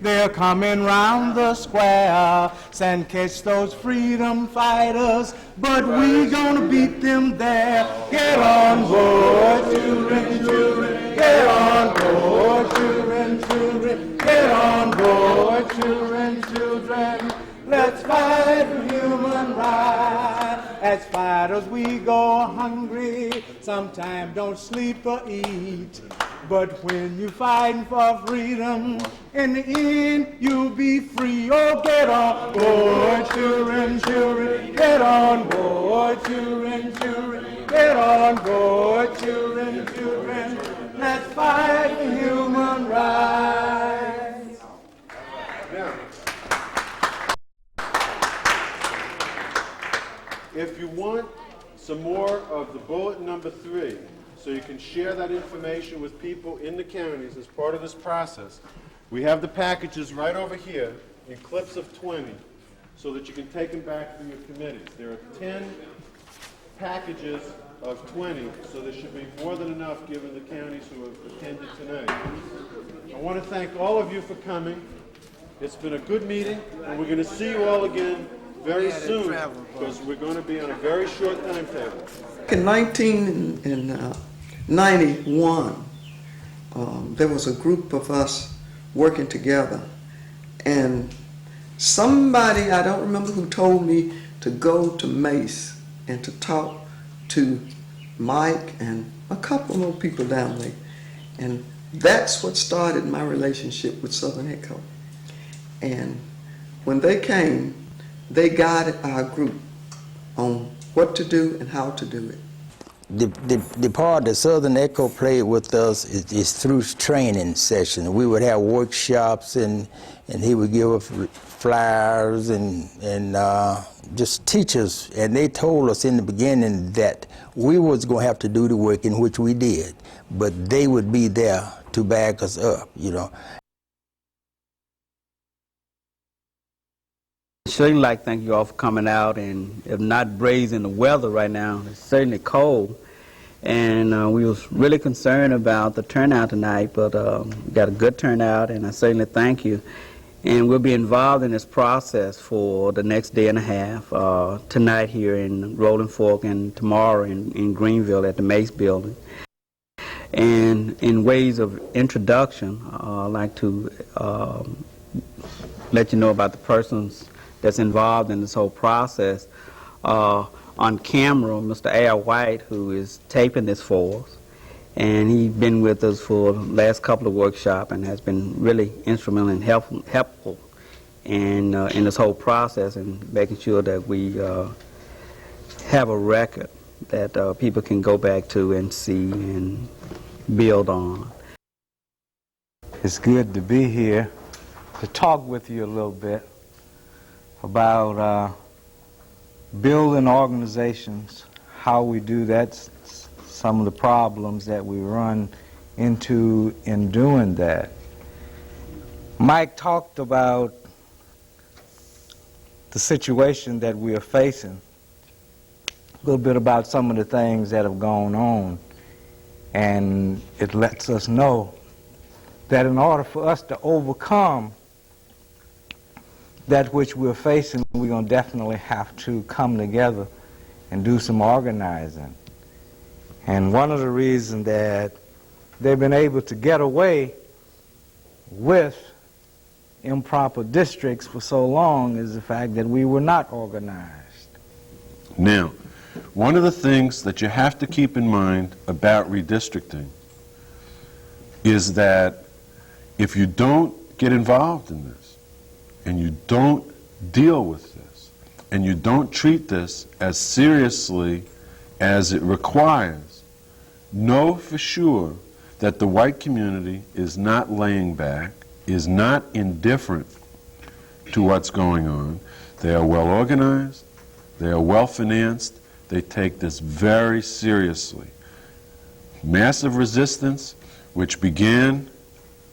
They're coming round the square, and catch those freedom fighters, but we gonna beat them there. Get on board, children, children, get on board, children, children, get on board, children, children. Let's fight for human rights. As fighters we go hungry, sometimes don't sleep or eat. But when you're fighting for freedom, in the end you'll be free. Oh, get on board, children, children, get on board, children, children, get on board, children, children. Let's fight for human rights. Now, if you want some more of the bullet number 3, so you can share that information with people in the counties as part of this process, we have the packages right over here in clips of 20 so that you can take them back to your committees. There are 10 packages of 20, so there should be more than enough given the counties who have attended tonight. I want to thank all of you for coming. It's been a good meeting, and we're going to see you all again very soon, because we're going to be on a very short timetable. In 1991, there was a group of us working together, and somebody, I don't remember who, told me to go to Mace and to talk to Mike and a couple more people down there. And that's what started my relationship with Southern Echo. And when they came, they guided our group on what to do and how to do it. The part that Southern Echo played with us is through training sessions. We would have workshops, and he would give us flyers and just teach us. And they told us in the beginning that we was going to have to do the work, in which we did, but they would be there to back us up, you know. I'd certainly like to thank you all for coming out, and if not brazing the weather right now, it's certainly cold. And we was really concerned about the turnout tonight, but we got a good turnout, and I certainly thank you. And we'll be involved in this process for the next day and a half, tonight here in Rolling Fork and tomorrow in Greenville at the Mace Building. And in ways of introduction, I'd like to let you know about the persons that's involved in this whole process. On camera, Mr. Al White, who is taping this for us, and he's been with us for the last couple of workshops and has been really instrumental and helpful in this whole process and making sure that we have a record that people can go back to and see and build on. It's good to be here to talk with you a little bit about building organizations, how we do that, some of the problems that we run into in doing that. Mike talked about the situation that we are facing, a little bit about some of the things that have gone on, and it lets us know that in order for us to overcome that which we're facing, we're going to definitely have to come together and do some organizing. And one of the reasons that they've been able to get away with improper districts for so long is the fact that we were not organized. Now, one of the things that you have to keep in mind about redistricting is that if you don't get involved in this, and you don't deal with this, and you don't treat this as seriously as it requires, know for sure that the white community is not laying back, is not indifferent to what's going on. They are well organized, they are well financed, they take this very seriously. Massive resistance, which began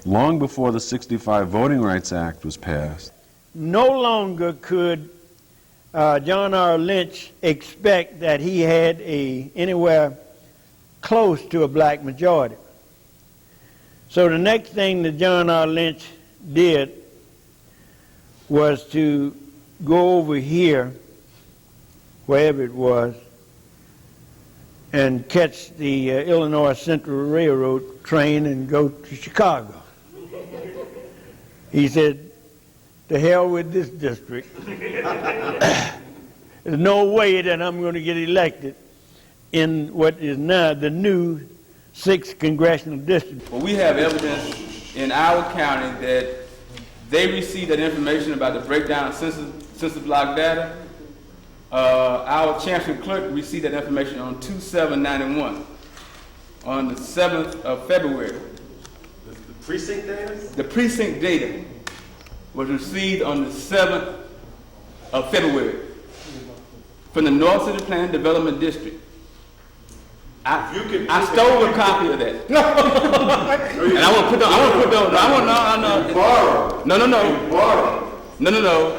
long before the '65 Voting Rights Act was passed. No longer could John R. Lynch expect that he had anywhere close to a black majority. So the next thing that John R. Lynch did was to go over here, wherever it was, and catch the Illinois Central Railroad train and go to Chicago. He said, to hell with this district. There's no way that I'm going to get elected in what is now the new 6th congressional district. Well, we have evidence in our county that they received that information about the breakdown of census block data. Our chancellor clerk received that information on 2/7/91, on the 7th of February. The precinct data? The precinct data was received on the 7th of February from the North City Planning Development District. I stole a copy of that. And I want to put those, No.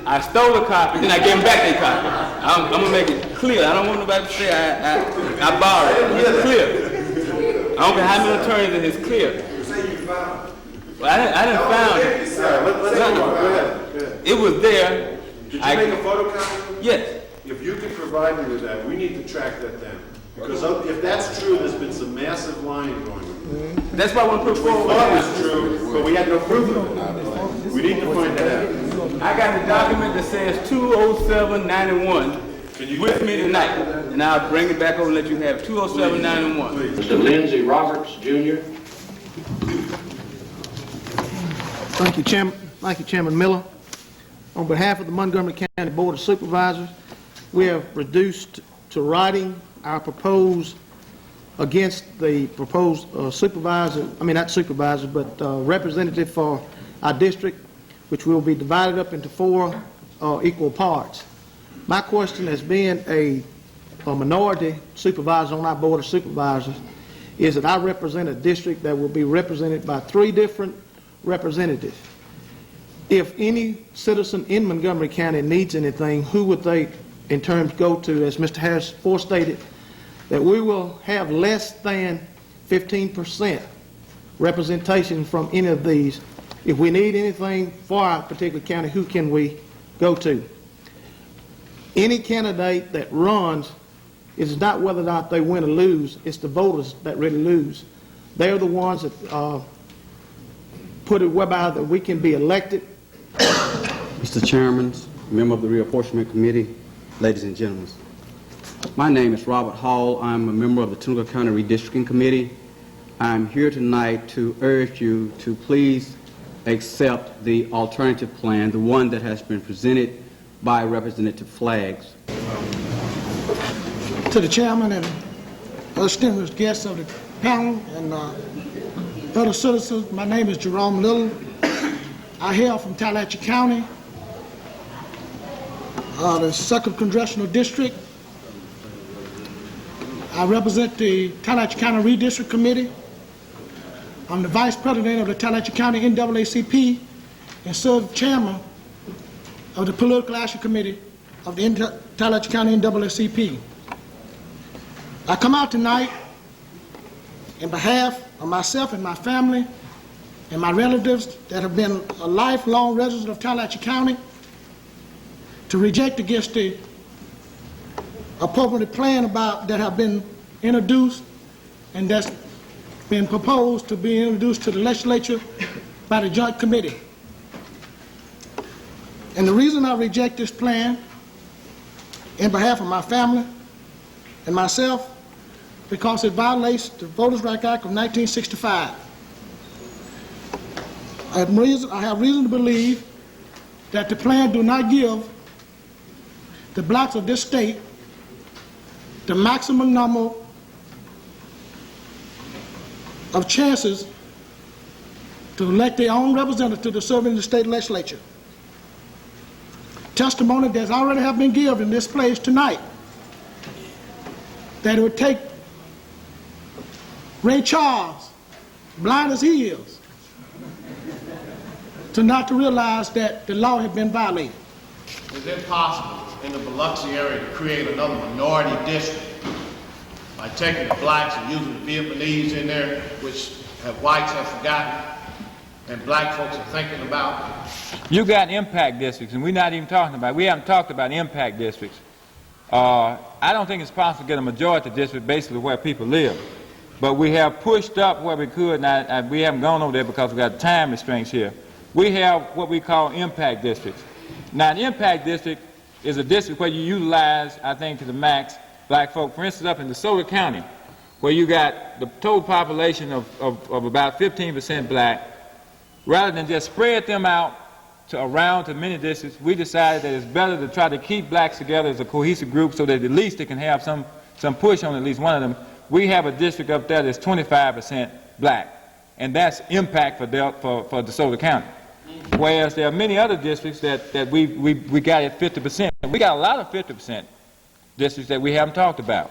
I stole a copy, then I gave them back their copy. I'm going to make it clear. I don't want nobody to say I borrowed it. It's clear. I don't care how many attorneys it is clear. Well, I didn't found it. It was there. Did you make a photocopy? Yes. If you could provide me with that, we need to track that down. Because if that's true, there's been some massive lying going on. That's why I want to put forward. We thought it was true, but we had no proof of it. We need to find that out. I got the document that says 20791 with me tonight, and I'll bring it back over and let you have 20791. Mr. Lindsey Roberts, Jr. Thank you, Chairman. Thank you, Chairman Miller. On behalf of the Montgomery County Board of Supervisors, we have reduced to writing our proposed against the proposed representative for our district, which will be divided up into 4 equal parts. My question, as being a minority supervisor on our Board of Supervisors, is that I represent a district that will be represented by 3 different representatives. If any citizen in Montgomery County needs anything, who would they in terms go to? As Mr. Harris forestated, that we will have less than 15% representation from any of these. If we need anything for our particular county, who can we go to? Any candidate that runs, it's not whether or not they win or lose, it's the voters that really lose. They're the ones that put it whereby that we can be elected. Mr. Chairman, member of the Reapportionment Committee, ladies and gentlemen. My name is Robert Hall. I'm a member of the Tunica County Redistricting Committee. I'm here tonight to urge you to please accept the alternative plan, the one that has been presented by Representative Flaggs. To the chairman and other distinguished guests of the panel and other citizens, my name is Jerome Little. I hail from Tallahatchie County, the 2nd Congressional District. I represent the Tallahatchie County Redistrict Committee. I'm the Vice President of the Tallahatchie County NAACP and serve chairman of the Political Action Committee of the Tallahatchie County NAACP. I come out tonight in behalf of myself and my family and my relatives that have been a lifelong resident of Tallahatchie County to reject against the appropriate plan that have been introduced and that's been proposed to be introduced to the legislature by the Joint Committee. And the reason I reject this plan in behalf of my family and myself, because it violates the Voters' Rights Act of 1965. I have reason to believe that the plan do not give the blacks of this state the maximum number of chances to elect their own representative to serve in the state legislature. Testimony that's already have been given in this place tonight that it would take Ray Charles, blind as he is, to not to realize that the law had been violated. Is it possible in the Biloxi area to create another minority district by taking the blacks and using the Vietnamese in there, which whites have forgotten, and black folks are thinking about? You got impact districts, and we're not even talking about, we haven't talked about impact districts. I don't think it's possible to get a majority district basically where people live. But we have pushed up where we could, and we haven't gone over there because we've got time restraints here. We have what we call impact districts. Now, an impact district is a district where you utilize, I think, to the max, black folk. For instance, up in DeSoto County, where you got the total population of about 15% black, rather than just spread them out around to many districts, we decided that it's better to try to keep blacks together as a cohesive group so that at least they can have some push on at least one of them. We have a district up there that's 25% black, and that's impact for DeSoto County. Whereas there are many other districts that we got at 50%. We got a lot of 50% districts that we haven't talked about.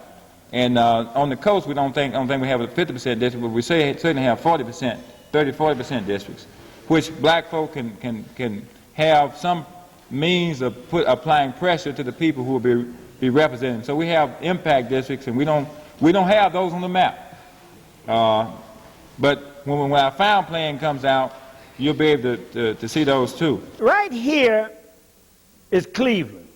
And on the coast, we don't think we have a 50% district, but we certainly have 40%, 30-40% districts, which black folk can have some means of applying pressure to the people who will be represented. So we have impact districts, and we don't have those on the map. But when our final plan comes out, you'll be able to see those too. Right here is Cleveland.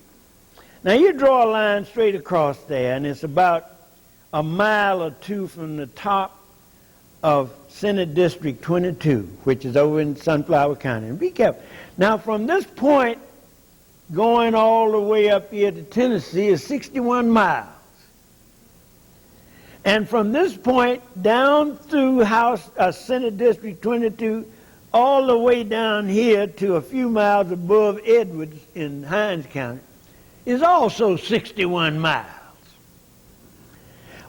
Now you draw a line straight across there, and it's about a mile or two from the top of Senate District 22, which is over in Sunflower County. And be careful. Now from this point going all the way up here to Tennessee is 61 miles. And from this point down through Senate District 22, all the way down here to a few miles above Edwards in Hinds County is also 61 miles.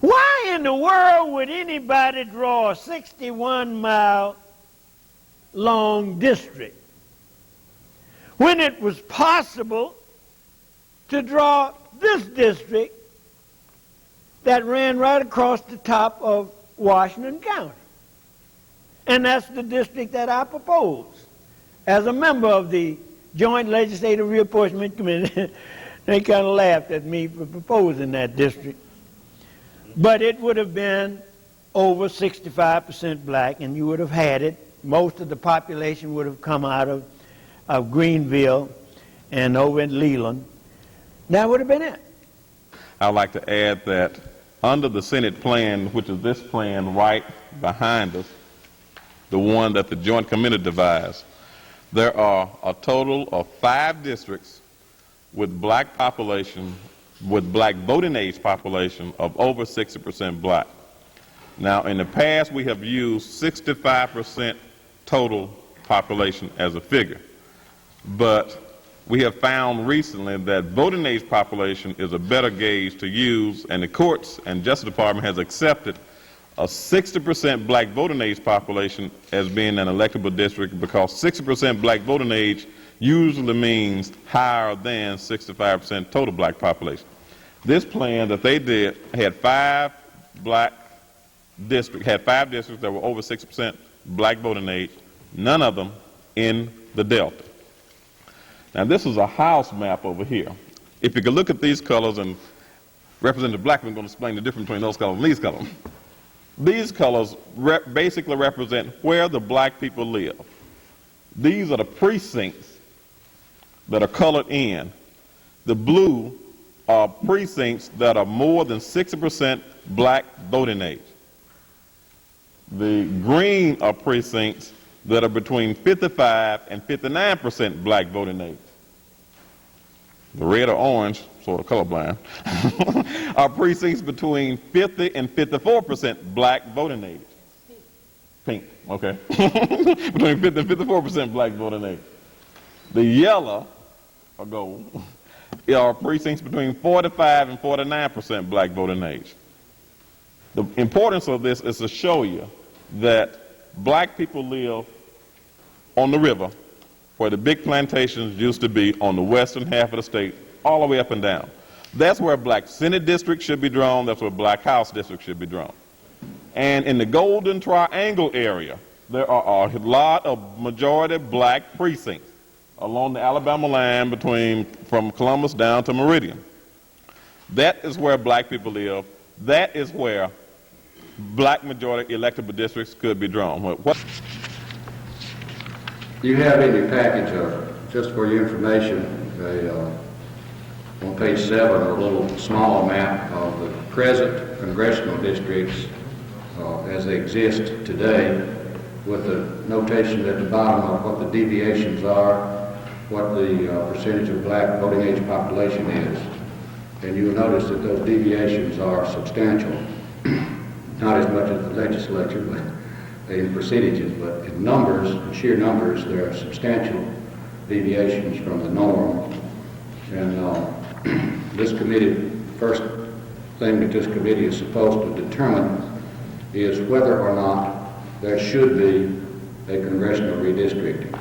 Why in the world would anybody draw a 61-mile long district when it was possible to draw this district that ran right across the top of Washington County? And that's the district that I propose as a member of the Joint Legislative Reapportionment Committee. They kind of laughed at me for proposing that district. But it would have been over 65% black, and you would have had it. Most of the population would have come out of Greenville and over in Leland. That would have been it. I'd like to add that under the Senate plan, which is this plan right behind us, the one that the Joint Committee devised, there are a total of 5 districts with black population, with black voting age population of over 60% black. Now, in the past, we have used 65% total population as a figure, but we have found recently that voting age population is a better gauge to use, and the courts and Justice Department has accepted a 60% black voting age population as being an electable district, because 60% black voting age usually means higher than 65% total black population. This plan that they did had 5 districts that were over 60% black voting age, none of them in the Delta. Now this is a house map over here. If you could look at these colors, and Representative Blackman is going to explain the difference between those colors and these colors. These colors basically represent where the black people live. These are the precincts that are colored in. The blue are precincts that are more than 60% black voting age. The green are precincts that are between 55 and 59% black voting age. The red or orange, sort of colorblind, are precincts between 50 and 54% black voting age. Pink, okay. Between 50 and 54% black voting age. The yellow, or gold, are precincts between 45 and 49% black voting age. The importance of this is to show you that black people live on the river where the big plantations used to be on the western half of the state, all the way up and down. That's where black Senate district should be drawn. That's where black House district should be drawn. And in the Golden Triangle area, there are a lot of majority black precincts along the Alabama line from Columbus down to Meridian. That is where black people live. That is where black majority electable districts could be drawn. You have in your package, just for your information, on page 7, a little small map of the present congressional districts as they exist today, with the notation at the bottom of what the deviations are, what the percentage of black voting age population is. And you will notice that those deviations are substantial. Not as much as the legislature, but in percentages, but in numbers, in sheer numbers, there are substantial deviations from the norm. And this committee, first thing that this committee is supposed to determine is whether or not there should be a congressional redistricting.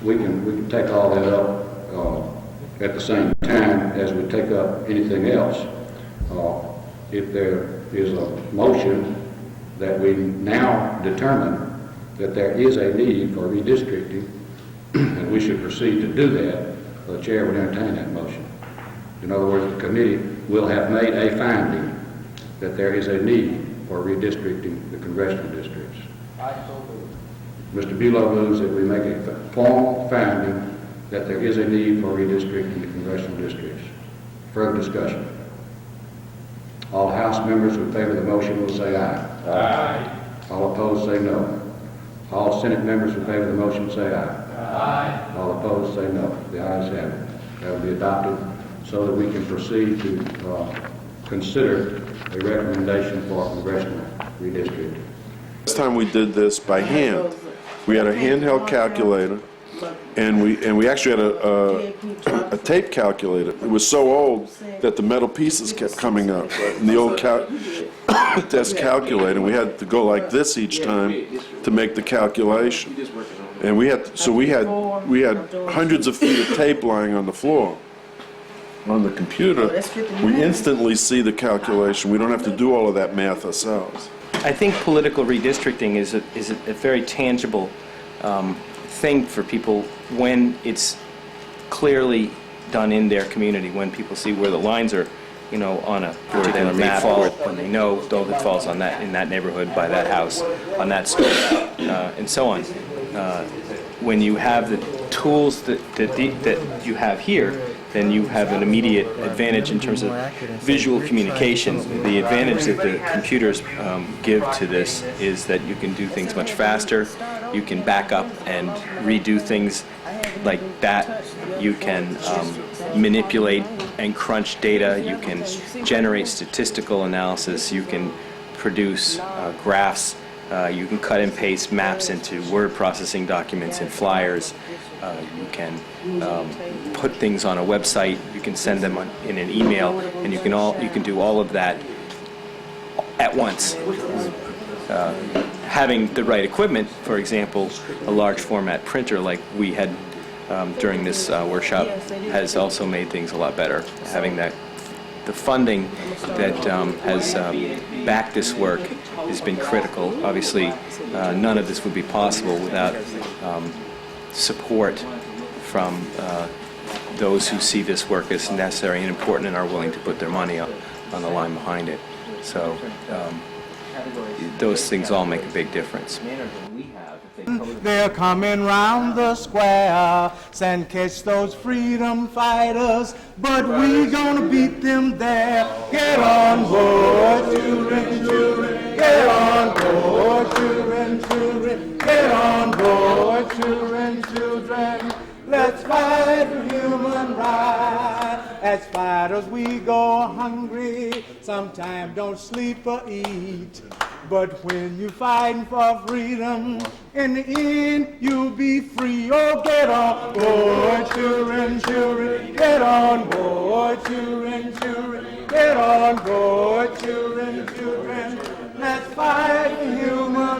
We can take all that up at the same time as we take up anything else. If there is a motion that we now determine that there is a need for redistricting, and we should proceed to do that, the chair would entertain that motion. In other words, the committee will have made a finding that there is a need for redistricting the congressional districts. Mr. Bulow moves that we make a formal finding that there is a need for redistricting the congressional districts. Further discussion. All House members in favor of the motion will say aye. Aye. All opposed say no. All Senate members in favor of the motion say aye. Aye. All opposed say no. The ayes have it. That will be adopted so that we can proceed to consider a recommendation for congressional redistricting. Last time we did this by hand. We had a handheld calculator, and we actually had a tape calculator. It was so old that the metal pieces kept coming up. And the old desk calculator, we had to go like this each time to make the calculation. And we had hundreds of feet of tape lying on the floor. On the computer, we instantly see the calculation. We don't have to do all of that math ourselves. I think political redistricting is a very tangible thing for people when it's clearly done in their community, when people see where the lines are, on a particular map, when they know, it falls on that, in that neighborhood, by that house, on that street, and so on. When you have the tools that you have here, then you have an immediate advantage in terms of visual communication. The advantage that the computers give to this is that you can do things much faster. You can back up and redo things like that. You can manipulate and crunch data. You can generate statistical analysis. You can produce graphs. You can cut and paste maps into word processing documents and flyers. You can put things on a website. You can send them in an email, and you can do all of that at once. Having the right equipment, for example, a large format printer like we had during this workshop, has also made things a lot better. Having the funding that has backed this work has been critical. Obviously, none of this would be possible without support from those who see this work as necessary and important and are willing to put their money on the line behind it. So those things all make a big difference. They're coming round the square and catch those freedom fighters, but we gonna beat them there. Get on board, children, children. Get on board, children, children. Get on board, children, children. Let's fight for human rights. As fighters we go hungry, sometimes don't sleep or eat. But when you're fighting for freedom, in the end you'll be free. Oh, get on board, children, children. Get on board, children, children. Get on board, children, children. Let's fight for human